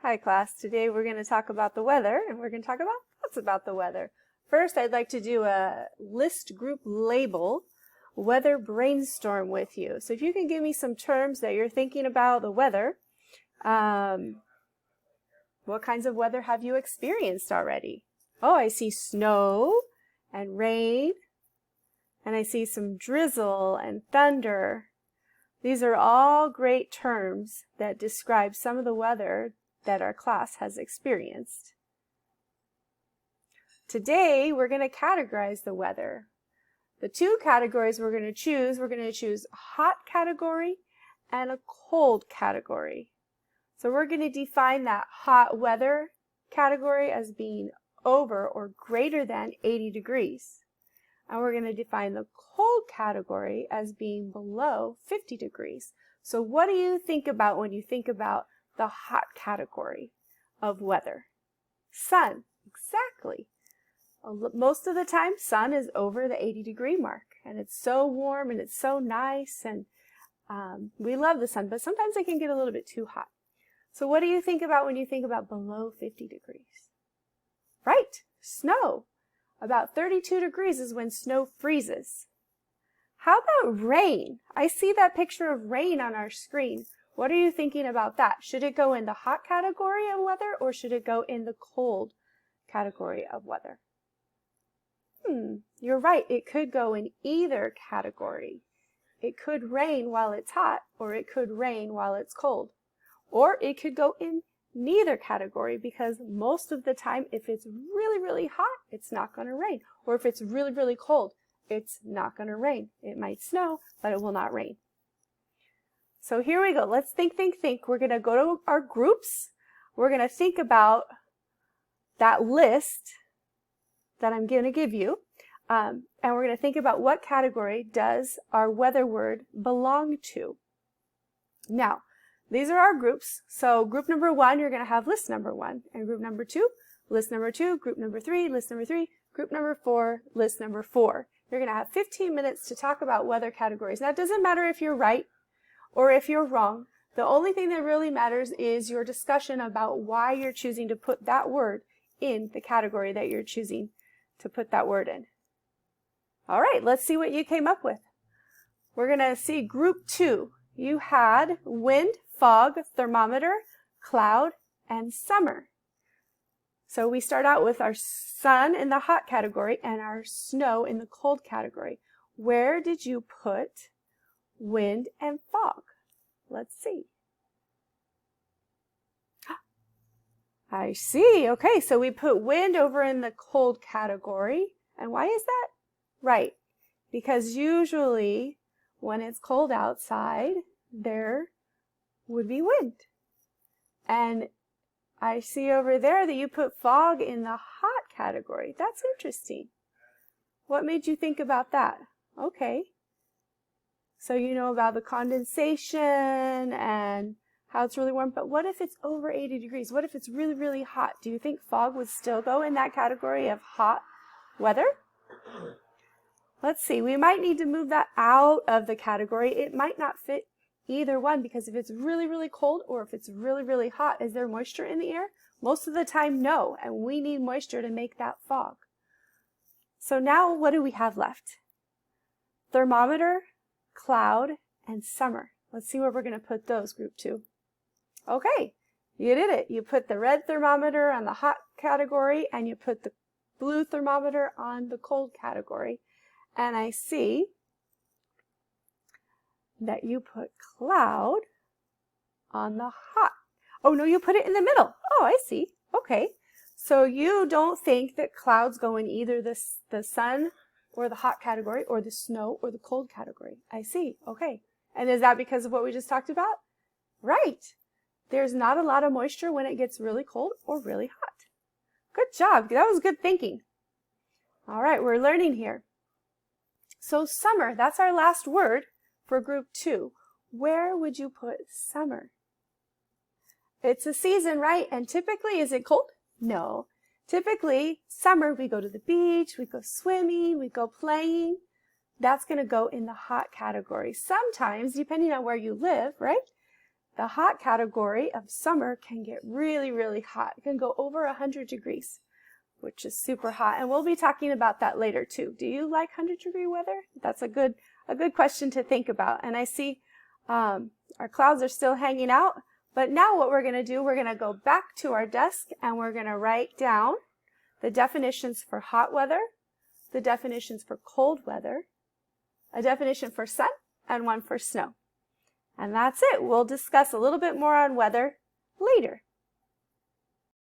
Hi class, today we're going to talk about the weather and we're going to talk about lots about the weather. First, I'd like to do a list group label weather brainstorm with you. So if you can give me some terms that you're thinking about the weather, what kinds of weather have you experienced already? Oh, I see snow and rain, and I see some drizzle and thunder. These are all great terms that describe some of the weather that our class has experienced. Today, we're going to categorize the weather. The two categories we're going to choose hot category and a cold category. So we're going to define that hot weather category as being over or greater than 80 degrees. And we're going to define the cold category as being below 50 degrees. So what do you think about when you think about the hot category of weather? Sun, exactly. Most of the time, sun is over the 80-degree mark, and it's so warm and it's so nice, and we love the sun, but sometimes it can get a little bit too hot. So what do you think about when you think about below 50 degrees? Right, snow. About 32 degrees is when snow freezes. How about rain? I see that picture of rain on our screen. What are you thinking about that? Should it go in the hot category of weather or should it go in the cold category of weather? You're right. It could go in either category. It could rain while it's hot or it could rain while it's cold. Or it could go in neither category because most of the time if it's really, really hot, it's not going to rain. Or if it's really, really cold, it's not going to rain. It might snow, but it will not rain. So here we go. Let's think. We're going to go to our groups. We're going to think about that list that I'm going to give you. And we're going to think about what category does our weather word belong to. Now, these are our groups. So group number 1, you're going to have list number 1. And group number 2, list number 2. Group number 3, list number 3. Group number 4, list number 4. You're going to have 15 minutes to talk about weather categories. Now, it doesn't matter if you're right or if you're wrong. The only thing that really matters is your discussion about why you're choosing to put that word in the category that you're choosing to put that word in. All right, let's see what you came up with. We're going to see group 2. You had wind, fog, thermometer, cloud, and summer. So we start out with our sun in the hot category and our snow in the cold category. Where did you put wind and fog? Let's see. I see. Okay, so we put wind over in the cold category. And why is that? Right, because usually when it's cold outside, there would be wind. And I see over there that you put fog in the hot category. That's interesting. What made you think about that? Okay. So you know about the condensation and how it's really warm, but what if it's over 80 degrees? What if it's really, really hot? Do you think fog would still go in that category of hot weather? Let's see, we might need to move that out of the category. It might not fit either one because if it's really, really cold or if it's really, really hot, is there moisture in the air? Most of the time, no, and we need moisture to make that fog. So now what do we have left? Thermometer, cloud, and summer. Let's see where we're going to put those, group 2. Okay, you did it. You put the red thermometer on the hot category and you put the blue thermometer on the cold category. And I see that you put cloud on the hot. Oh, no, you put it in the middle. Oh, I see. Okay. So you don't think that clouds go in either the sun or the hot category or the snow or the cold category. I see. Okay. And is that because of what we just talked about? Right. There's not a lot of moisture when it gets really cold or really hot. Good job. That was good thinking. All right, we're learning here. So summer, that's our last word for group 2. Where would you put summer? It's a season, right? And typically, is it cold? No. Typically, summer, we go to the beach, we go swimming, we go playing. That's going to go in the hot category. Sometimes, depending on where you live, right? The hot category of summer can get really, really hot. It can go over 100 degrees, which is super hot. And we'll be talking about that later too. Do you like 100-degree weather? That's a good question to think about. And I see our clouds are still hanging out. But now what we're going to do, we're going to go back to our desk and we're going to write down the definitions for hot weather, the definitions for cold weather, a definition for sun, and one for snow. And that's it. We'll discuss a little bit more on weather later.